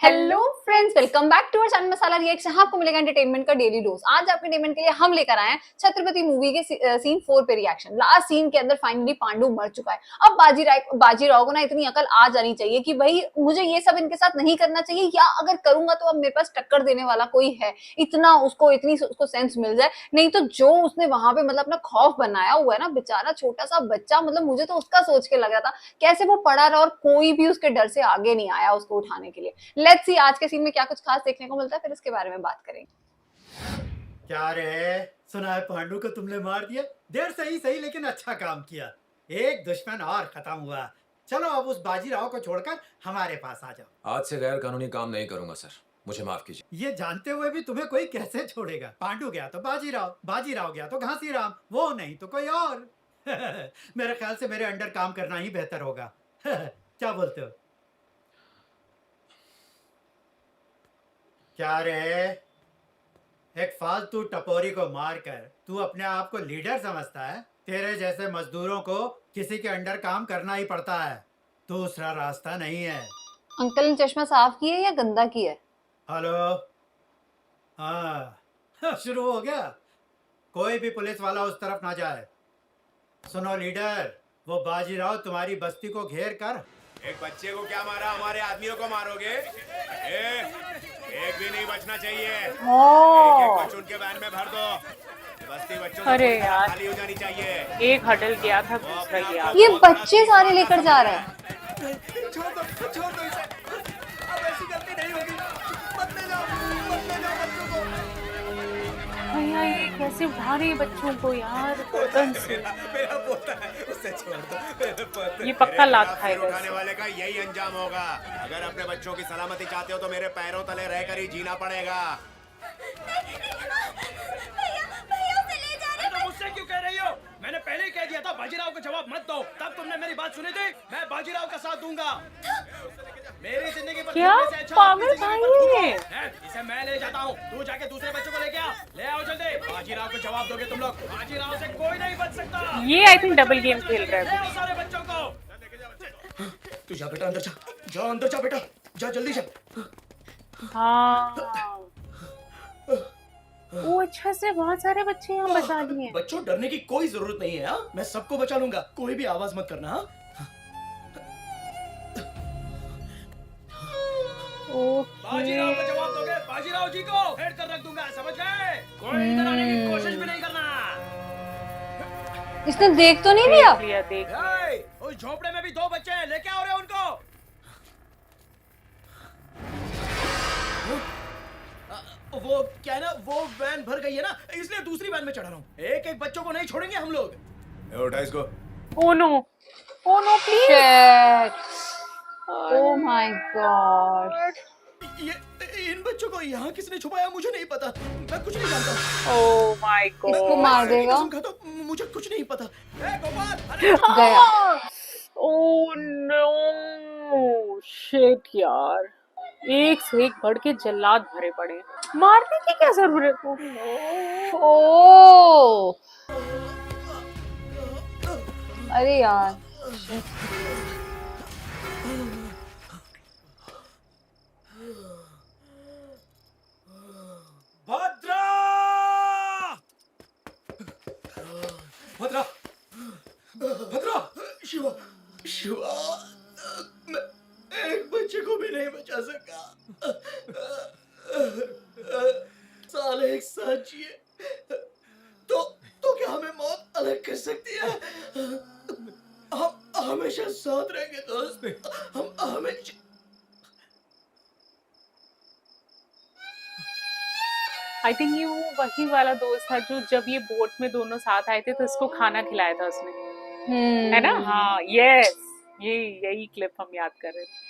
Hello friends, welcome back to our channel Masala reaction. आपको मिलेगा entertainment का डेली डोज। आज आपके एंटरटेनमेंट के लिए हम लेकर आए हैं छत्रपति मूवी के सीन 4 पे रिएक्शन। लास्ट सीन के अंदर फाइनली पांडु मर चुका है। अब बाजीराव को ना इतनी अकल आ जानी चाहिए कि भाई मुझे ये सब इनके साथ नहीं करना चाहिए, या अगर करूंगा तो अब मेरे पास टक्कर देने वाला कोई है। इतनी उसको सेंस मिल जाए। नहीं तो जो उसने वहां पे मतलब अपना खौफ बनाया हुआ है ना, बेचारा छोटा सा बच्चा, मतलब मुझे तो उसका सोच के लग रहा था कैसे वो पड़ा रहा और कोई भी उसके डर से आगे नहीं आया उसको उठाने के लिए। लेट्स सी आज के सीन में क्या कुछ खास देखने को मिलता है, फिर इसके बारे में बात करेंगे। क्या रे, सुना है पांडु को तुमने मार दिया। देर सही सही लेकिन अच्छा काम किया। एक दुश्मन और खत्म हुआ। चलो अब उस बाजीराव को छोड़कर हमारे पास आ जाओ। आज से गैर कानूनी काम नहीं करूंगा सर, मुझे माफ कीजिए। ये जानते हुए भी तुम्हें कोई कैसे छोड़ेगा। पांडु गया तो बाजीराव, बाजीराव गया तो घासीराम, वो नहीं तो कोई और। मेरे ख्याल से मेरे अंडर काम करना ही बेहतर होगा। क्या बोलते हो? क्या रे, एक फालतू टपोरी को मारकर तू अपने आप को लीडर समझता है? तेरे जैसे मजदूरों को किसी के अंडर काम करना ही पड़ता है, दूसरा रास्ता नहीं है। अंकल ने चश्मा साफ किया है या गंदा किया है? हेलो, हाँ शुरू हो गया। कोई भी पुलिस वाला उस तरफ ना जाए। सुनो लीडर, वो बाजीराव तुम्हारी बस्ती को घेर कर। एक बच्चे को क्या मारा, हमारे आदमियों को मारोगे? एक भी नहीं बचना चाहिए। एक को चुन के वैन में भर दो। बस्ती बच्चों अरे यार, खाली हो जानी चाहिए। एक हडल गया था, दूसरा गया। ये बच्चे सारे लेकर जा रहे हैं। छोड़ दो इसे। अब ऐसी गलती नहीं होगी। मत ले जाओ बच्चों को। भैया ये कैसे उठा रही है बच्चों को यार, बदन से। मेरा पोता है, उसे छोड़ दो। मेरा पोता। ये पक्का लात खाएगा। उठाने वाले का यही अंजाम होगा। अगर अपने बच्चों की सलामती चाहते हो तो मेरे पैरों तले रहकर ही जीना पड़ेगा। मुझसे क्यों कह रही हो? मैंने पहले ही कह दिया था बाजीराव को जवाब मत दो, तब तुमने मेरी बात सुनी थी। मैं बाजीराव का साथ दूंगा। मेरी जिंदगी पर क्या पागल भाई है? इसे मैं ले जाता हूँ, तू जाके दूसरे बच्चों को लेके आ। ले आओ जल्दी। बाजीराव को जवाब दोगे तुम लोग? बाजीराव से कोई नहीं बच सकता। ये आई थिंक डबल गेम खेल रहा ले है। आओ सारे बच्चों को। तू जा बेटा, अंदर जा। जा अंदर जा बेटा, जा जल्दी जा। हाँ वो अच्छा से बहुत सारे बच्चे यहाँ बचा दिए। बच्चों डरने की कोई जरूरत नहीं है। हाँ मैं सबको बचा लूंगा, कोई भी आवाज मत करना। हाँ बाजीराव को जवाब दोगे? बाजीराव जी को हेड कर रख दूंगा, समझ गए? कोई इधर आने की कोशिश भी नहीं करना। इसने देख तो नहीं लिया? देख उस झोपड़े में भी 2 बच्चे हैं, लेके आओ रे उनको। वो क्या है ना, वो वैन भर गई है ना, इसलिए दूसरी वैन में चढ़ा रहा हूँ। एक एक बच्चों को नहीं छोड़ेंगे हम लोग। उठा इसको। Oh no please. Shit, oh my god. ये इन बच्चों को यहाँ किसने छुपाया मुझे नहीं पता। मैं कुछ नहीं जानता। ओ माय गॉड, इसको मार देगा। तो मुझे कुछ नहीं पता। गोपाल गया। ओ नो शिट यार, एक से एक बढ़ के जल्लाद भरे पड़े। मारने की क्या जरूरत है? ओ अरे यार, भद्रा भद्रा भद्रा। शिवा शिवा, मैं एक बच्चे को भी नहीं बचा सका। साले एक साथ जिए तो क्या हमें मौत अलग कर सकती है? हम हमेशा साथ रहेंगे दोस्त, हम हमेशा। आई थिंक ये वो वही वाला दोस्त था जो जब ये बोट में दोनों साथ आए थे तो इसको खाना खिलाया था उसने, है ना? हाँ यस, यही क्लिप हम याद कर रहे थे।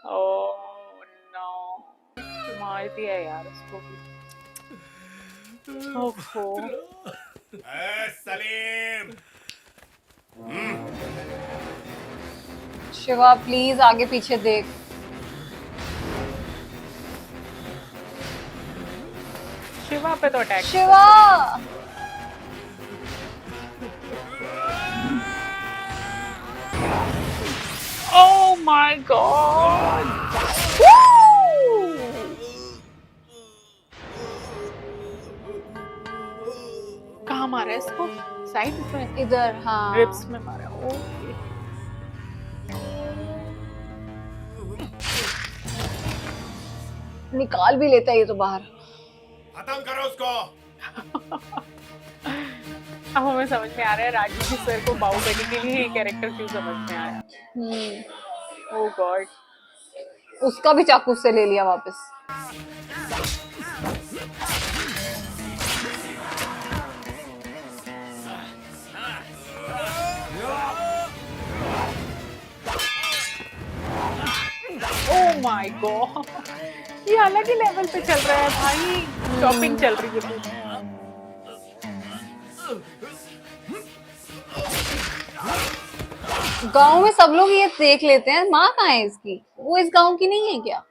ओह नो, मार दिया यार उसको भी। ओहो सलीम, शिवा प्लीज आगे पीछे देख। शिवा पे तो attack. Shiva Oh my god! कहाँ मारा है इसको? साइड में? इधर हाँ रिब्स में मारा। ओके। निकाल भी लेता है ये तो बाहर। खत्म करो उसको। अब हमें समझ में आ रहा है राजू जी सर को बाहुबली के लिए ये कैरेक्टर क्यों समझ में आया। ओह गॉड। उसका भी चाकू से ले लिया वापस। ओह माय गॉड, ये अलग ही लेवल पे चल रहा है भाई। शॉपिंग चल रही है पूरी। गांव में सब लोग ये देख लेते हैं। माँ कहाँ है इसकी? वो इस गांव की नहीं है क्या?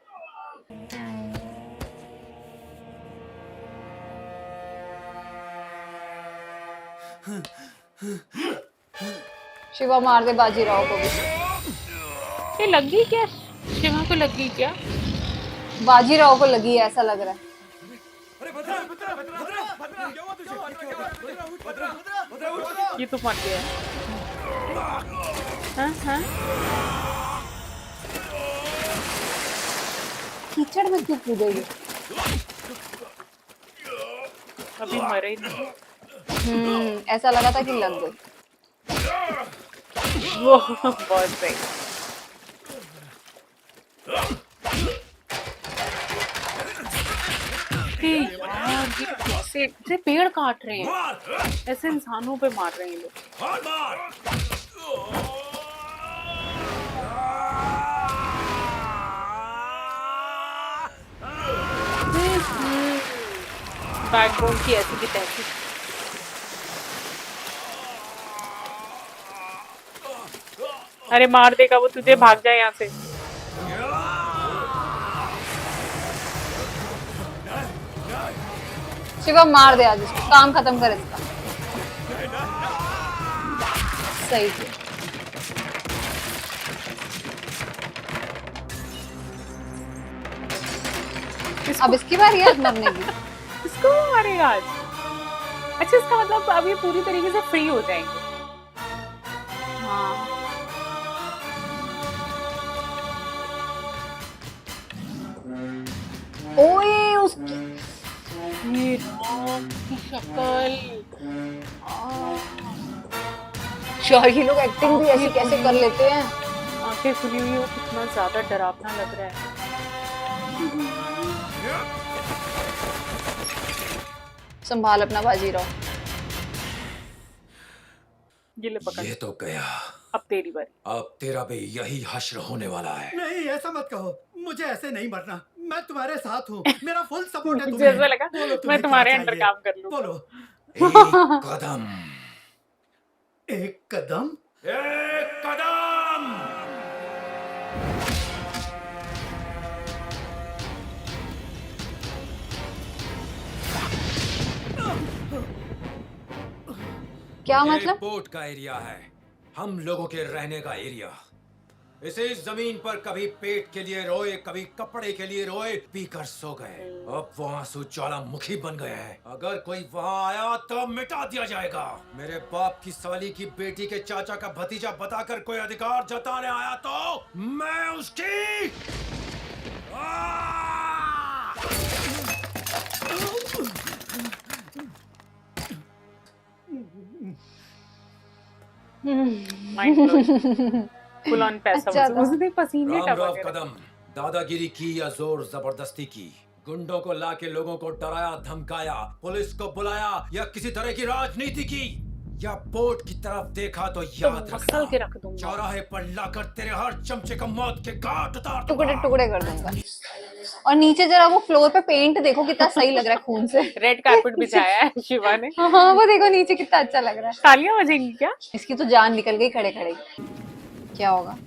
शिवा मार दे बाजीराव को भी। ये लगी क्या? शिवा को लगी क्या? बाजीराव को लगी है ऐसा लग रहा है। ये तो मर गया। हाँ हाँ। कीचड़ में क्यों कूदेगी? अभी मरे ही नहीं। ऐसा लगा था कि लग गई। वो बहुत सही। यार ये कैसे पेड़ काट रहे हैं, ऐसे इंसानों पे मार रहे हैं लोग। बैकबोन की ऐसी की तैसी। अरे मार देगा वो तुझे, भाग जाए यहाँ से। शिवा मार दे आज इसको, काम खत्म कर इसका। सही है। अब इसकी बारी है मरने की। इसको मारेगा आज। अच्छा इसका मतलब अब ये पूरी तरीके से फ्री हो जाएंगे। हाँ ओए उसकी ये राम की शक्ल। यार ये लोग एक्टिंग भी ऐसी कैसे कर लेते हैं। आंखें खुली हुई हो, कितना ज्यादा डरावना लग रहा है। संभाल अपना बाजीराव। ये ले पकड़। ये तो गया, अब तेरी बारी। अब तेरा भी यही हश्र होने वाला है। नहीं ऐसा मत कहो, मुझे ऐसे नहीं मरना। मैं तुम्हारे साथ हूँ, मेरा फुल सपोर्ट है तुम्हें। जैसा लगा बोलो तुम्हें मैं तुम्हारे क्या अंडर चाहिए? काम कर लूं। बोलो। एक कदम, एक कदम। एक कदम। क्या ये मतलब? पोर्ट का एरिया है, हम लोगों के रहने का एरिया। इसी जमीन पर कभी पेट के लिए रोए, कभी कपड़े के लिए रोए, पीकर सो गए। अब वो आंसू ज्वालामुखी बन गए हैं। अगर कोई वहां आया तो मिटा दिया जाएगा। मेरे बाप की साली की बेटी के चाचा का भतीजा बताकर कोई अधिकार जताने आया तो मैं उसकी माइंड ब्लोइंग। फुल ऑन पैसा अच्छा वसूल। उसने पसीने राम राव टपक कदम, दादागिरी की या जोर जबरदस्ती की? गुंडों को लाके लोगों को डराया धमकाया, पुलिस को बुलाया या किसी तरह की राजनीति की, या पोर्ट की तरफ देखा तो याद मसल के रख दूंगा। चौराहे पर लाकर तेरे हर चमचे को मौत के घाट उतार टुकड़े टुकड़े कर दूंगा। और नीचे जरा वो फ्लोर पे पेंट देखो कितना सही लग रहा है खून से। रेड कार्पेट बिछाया है शिवा ने। हाँ वो देखो नीचे कितना अच्छा लग रहा है। तालियां बजेंगी क्या? इसकी तो जान निकल गई खड़े खड़े। क्या होगा?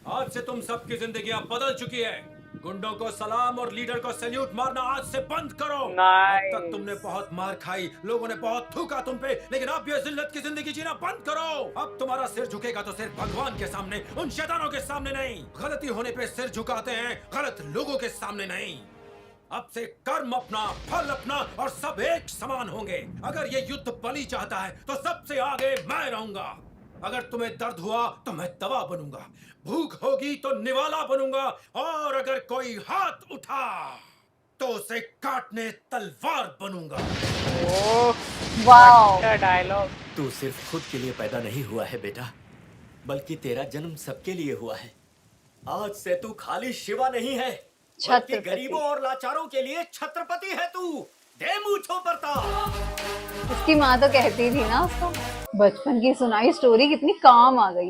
आज से तुम सबकी जिंदगियां बदल चुकी है। गुंडों को सलाम और लीडर को सैल्यूट मारना आज से बंद करो। Nice. अब तक तुमने बहुत मार खाई, लोगों ने बहुत थूका तुम पे, लेकिन अब ये जिल्लत की जिंदगी जीना बंद करो। अब तुम्हारा सिर झुकेगा तो सिर्फ भगवान के सामने, उन शैतानों के सामने नहीं। गलती होने पे सिर झुकाते हैं, गलत लोगों के सामने नहीं। अब से कर्म अपना, फल अपना और सब एक समान होंगे। अगर ये युद्ध बलि चाहता है तो सबसे आगे मैं रहूंगा। अगर तुम्हें दर्द हुआ तो मैं दवा बनूंगा, भूख होगी तो निवाला बनूंगा, और अगर कोई हाथ उठा तो उसे काटने तलवार बनूंगा। ओह, वाओ। क्या डायलॉग। तू सिर्फ खुद के लिए पैदा नहीं हुआ है बेटा, बल्कि तेरा जन्म सबके लिए हुआ है। आज से तू खाली शिवा नहीं है, बल्कि छत्रपति। गरीबों और लाचारों के लिए छत्रपति है तू। दे मूंछों पर ताज। उसकी माँ तो कहती थी ना उसको, बचपन की सुनाई स्टोरी कितनी काम आ गई।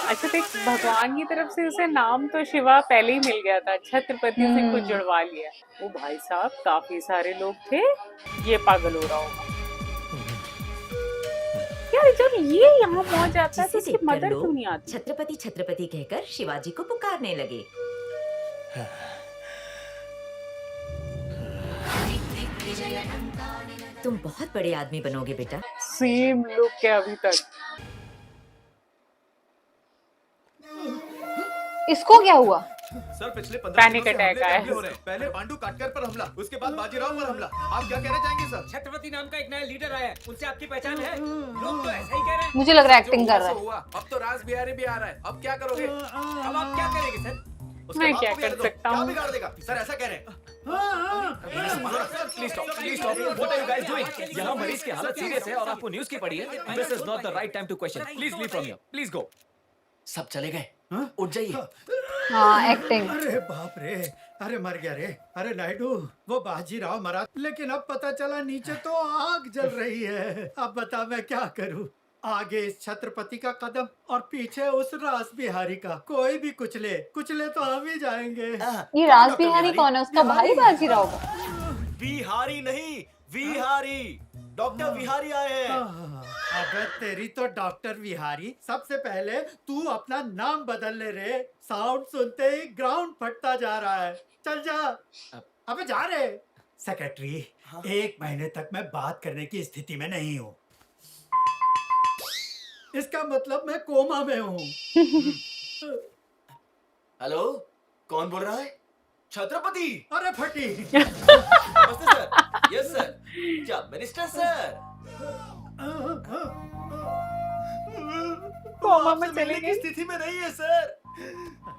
अच्छा देख, भगवान की तरफ से उसे नाम तो शिवा पहले ही मिल गया था, छत्रपति से कुछ जुड़वा लिया। वो भाई साहब काफी सारे लोग थे, ये पागल हो रहा होगा। यार जब ये यहाँ पहुंच जाता है तो जिसे उसकी देखकर मदर लोग क्यों नहीं आती? छत्रपति छत्रपति कहकर शिवाजी को पुकारने लगे। तुम बहुत बड़े आदमी बनोगे बेटा। सेम लुक है अभी तक। इसको क्या हुआ? सर पिछले 15 Panic दिनों से attack हमले आया। हमले हो रहे हैं। पहले पांडु काटकर पर हमला, उसके बाद बाजीराव पर हमला। आप क्या कहना चाहेंगे सर? छत्रपति नाम का एक नया लीडर आया है, उनसे आपकी पहचान है? लोग तो ऐसा ही कह रहे हैं। मुझे लग रहा है एक्टिंग कर रहा है। हुआ, अब तो राज बिहारी भी आ रहा है। अब क्या करोगे? अब आप क्या करेंगे सर? उसके मैं बाप क्या को भी आने कर दो। सकता क्या हूँ? बिगाड़ देगा? सर ऐसा कह रहे हैं। Please stop, please stop. What are you guys doing? यहाँ मरीज की हालत सीरियस है और आपको न्यूज़ की पड़ी है। This is not the right time to question. Please leave from here, please go. सब चले गए, उठ जाइए। हाँ, एक्टिंग। अरे बाप रे, अरे मर गया रे। अरे नायडू, वो बाजीराव मरा, लेकिन अब पता चला नीचे तो आग जल रही है। अब बता मैं क्या करूं? आगे इस छत्रपति का कदम और पीछे उस रास बिहारी का। कोई भी कुचले कुचले तो हम ही जाएंगे। ये राज बिहारी कौन है? उसका भाई बाजीराव का? बिहारी नहीं, विहारी। डॉक्टर विहारी आए हैं। अबे तेरी तो डॉक्टर विहारी, सबसे पहले तू अपना नाम बदल ले रे। साउंड सुनते ही ग्राउंड फटता जा रहा है। चल जा, अबे जा रे। सेक्रेटरी, 1 महीने तक मैं बात करने की स्थिति में नहीं हूँ। इसका मतलब मैं कोमा में हूँ। हेलो, कौन बोल रहा है? छत्रपति। अरे फटी। नमस्ते सर। Yes sir. क्या मिनिस्टर सर? कोमा में आपसे मिलने चले की गए। स्थिति में नहीं है सर।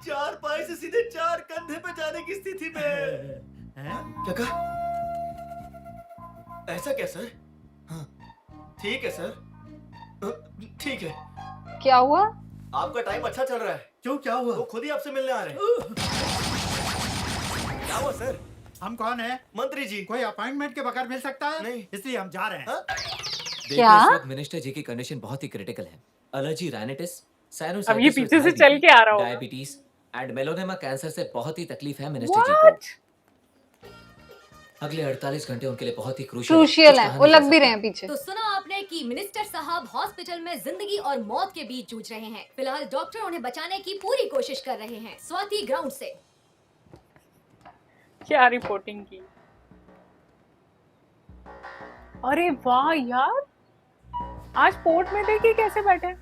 4 पाई से सीधे 4 कंधे पे जाने की स्थिति में है। क्या कहा? ऐसा क्या सर? हाँ, ठीक है सर। ठीक है। क्या हुआ? आपका टाइम अच्छा चल रहा है। क्यों, क्या हुआ? वो खुद ही आपसे मिलने आ रहे हैं। क्या हुआ सर? हम कौन है? मंत्री जी। कोई अपॉइंटमेंट के बगैर मिल सकता है? नहीं। इसलिए हम जा रहे हैं। हाँ? क्या? इस वक्त मिनिस्टर जी की कंडीशन बहुत ही क्रिटिकल है। एलर्जी, राइनाइटिस, अब ये पीछे से चल के आ रहा होगा। डायबिटीज एंड मेलोनेमा कैंसर से बहुत ही तकलीफ है मिनिस्टर जी को। What? अगले 48 घंटे उनके लिए बहुत ही क्रूशियल क्रूशियल है, वो लग भी रहे हैं पीछे। तो सुना आपने कि मिनिस्टर साहब हॉस्पिटल में जिंदगी और मौत के बीच जूझ रहे हैं। फिलहाल डॉक्टर उन्हें बचाने की पूरी कोशिश कर रहे हैं। स्वाति ग्राउंड से। क्या रिपोर्टिंग की। अरे वाह यार, आज पोर्ट में देखिए कैसे बैठे हैं।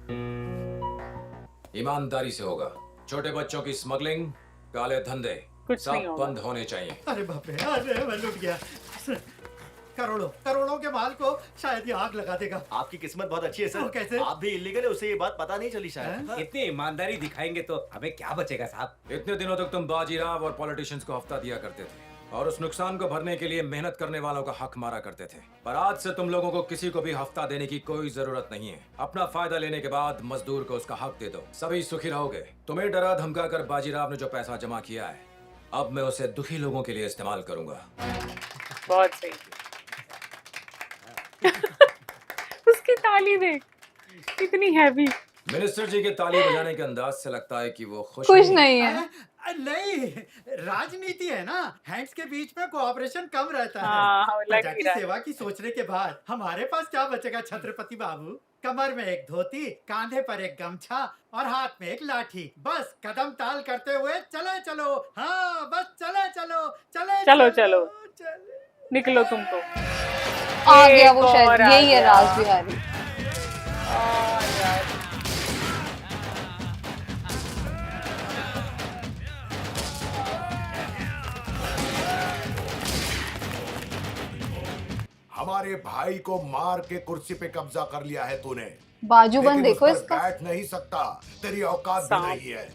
ईमानदारी से होगा। छोटे बच्चों की स्मगलिंग, काले धंधे कुछ नहीं सब होगा। बंद होने चाहिए। अरे बाप रे, अरे मैं लुट गया। करोड़ों करोड़ों के माल को शायद ये आग लगा देगा। आपकी किस्मत बहुत अच्छी है वो सर। कैसे? आप भी इलीगल है, उसे ये बात पता नहीं चली शायद। हाँ। इतनी ईमानदारी दिखाएंगे तो हमें क्या बचेगा साहब? इतने दिनों तक तुम बाजीराव और पॉलिटिशियंस को हफ्ता दिया करते थे और उस नुकसान को भरने के लिए मेहनत करने वालों का हक मारा करते थे। पर आज से तुम लोगों को किसी को भी हफ्ता देने की कोई जरूरत नहीं है। अपना फायदा लेने के बाद मजदूर को उसका हक दे दो, सभी सुखी रहोगे। तुम्हें डरा धमका कर बाजीराव ने जो पैसा जमा किया है, अब मैं उसे दुखी लोगों के लिए इस्तेमाल करूंगा। बहुत सही। उसकी ताली देख, कितनी हैवी। मिनिस्टर जी के ताली बजाने के अंदाज से लगता है कि वो खुश कुछ नहीं है। नहीं, राजनीति है ना, हैंड्स के बीच में कोऑपरेशन कम रहता है। हाँ, लग प्रजा ही की रहा है। सेवा की सोचने के बाद हमारे पास क्या बचेगा छत्रपति बाबू? कमर में एक धोती, कांधे पर एक गमछा और हाथ में एक लाठी। बस कदम ताल करते हुए चले चलो। हाँ, बस चले चलो, चलो चलो निकलो तुम तो। आ गया वो, एक शायद और आ यही है गया। राज बिहारी। यार हमारे भाई को मार के कुर्सी पे कब्जा कर लिया है तूने, बाजूबंद लेकिन उस देखो पर इसका। बैठ नहीं सकता। तेरी औकात भी सांप। नहीं है।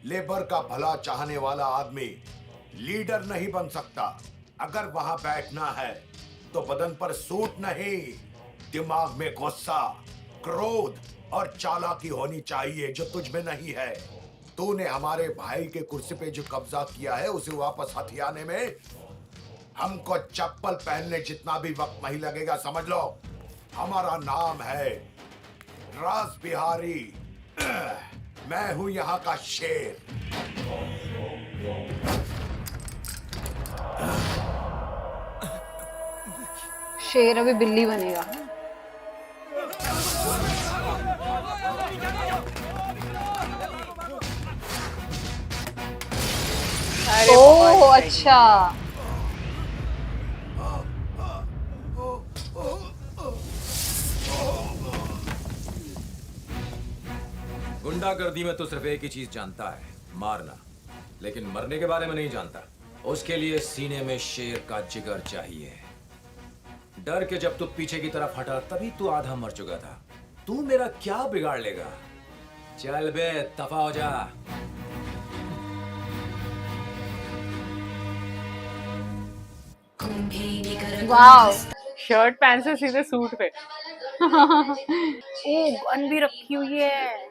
लेबर का भला चाहने वाला आदमी लीडर नहीं बन सकता। अगर वहां बैठना है तो बदन पर सूट नहीं, दिमाग में गुस्सा, क्रोध और चालाकी होनी चाहिए जो तुझ में नहीं है। तूने हमारे भाई के कुर्सी पे जो कब्जा किया है उसे वापस हथियाने में हमको चप्पल पहनने जितना भी वक्त नहीं लगेगा, समझ लो। हमारा नाम है राज बिहारी। मैं हूं यहाँ का शेर। शेर अभी बिल्ली बनेगा। अरे ओह बहुत सही। अच्छा। गुंडागर्दी में तो सिर्फ एक ही चीज जानता है, मारना। लेकिन मरने के बारे में नहीं जानता। उसके लिए सीने में शेर का जिगर चाहिए। डर के जब तू पीछे की तरफ हटा तभी तू आधा मर चुका था। तू मेरा क्या बिगाड़ लेगा? चल बे, दफा हो जा। वाओ। शर्ट पैंट से सीधे सूट पे। ओ गन भी रखी हुई है।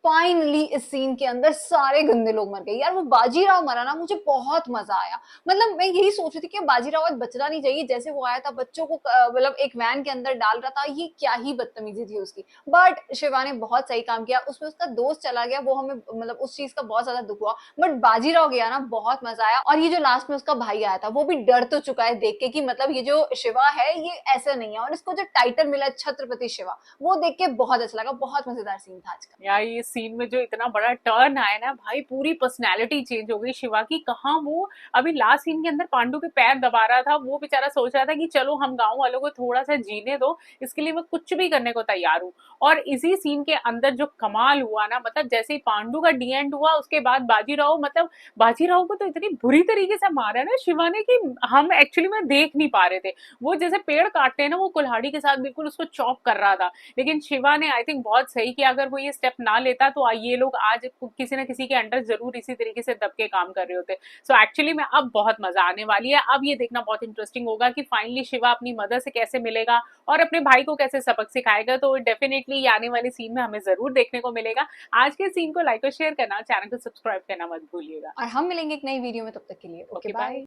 फाइनली इस सीन के अंदर सारे गंदे लोग मर गए। यार वो बाजीराव मरा ना, मुझे बहुत मजा आया। मतलब मैं यही सोच रही थी कि बाजीराव आज बचना नहीं चाहिए। जैसे वो आया था बच्चों को मतलब एक वैन के अंदर डाल रहा था, ये क्या ही बदतमीजी थी उसकी। बट शिवा ने बहुत सही काम किया। उसमें उसका दोस्त चला गया, वो हमें मतलब उस चीज का बहुत ज्यादा दुख हुआ। बट बाजीराव गया ना, बहुत मजा आया। और ये जो लास्ट में उसका भाई आया था वो भी डर तो चुका है देख के कि मतलब ये जो शिवा है ये ऐसा नहीं है। और इसको जो टाइटल मिला है छत्रपति शिवा, वो देख के बहुत अच्छा लगा। बहुत मजेदार सीन था आज का। यार ये सीन में जो इतना बड़ा टर्न आया ना भाई, पूरी पर्सनैलिटी चेंज हो गई शिवा की। कहाँ वो अभी लास्ट सीन के अंदर पांडु के पैर दबा रहा था, वो बेचारा सोच रहा था कि चलो हम गांव वालों को थोड़ा सा जीने दो, इसके लिए मैं कुछ भी करने को तैयार हूँ। और इसी सीन के अंदर जो कमाल हुआ ना, मतलब जैसे ही पांडु का डी एंड हुआ उसके बाद बाजीराव, मतलब बाजीराव को तो इतनी बुरी तरीके से मारा ना शिवा ने कि हम एक्चुअली में देख नहीं पा रहे थे। वो जैसे पेड़ काटते हैं ना, वो कुल्हाड़ी के साथ बिल्कुल उसको चॉप कर रहा था। लेकिन शिवा ने आई थिंक बहुत सही किया। अगर वो ये स्टेप ना लेता तो ये लोग आज किसी ना किसी के अंडर जरूर इसी तरीके से दब के काम कर रहे होते। सो एक्चुअली में अब बहुत मजा आने वाली है। अब ये देखना बहुत इंटरेस्टिंग होगा कि फाइनली शिवा अपनी मदर से कैसे मिलेगा और अपने भाई को कैसे सबक सिखाएगा। तो डेफिनेटली ये आने वाली सीन में हमें जरूर देखने को मिलेगा। आज के सीन को लाइक और शेयर करना, चैनल को सब्सक्राइब करना मत भूलिएगा। और हम मिलेंगे एक नई वीडियो में, तब तक के लिए ओके बाय।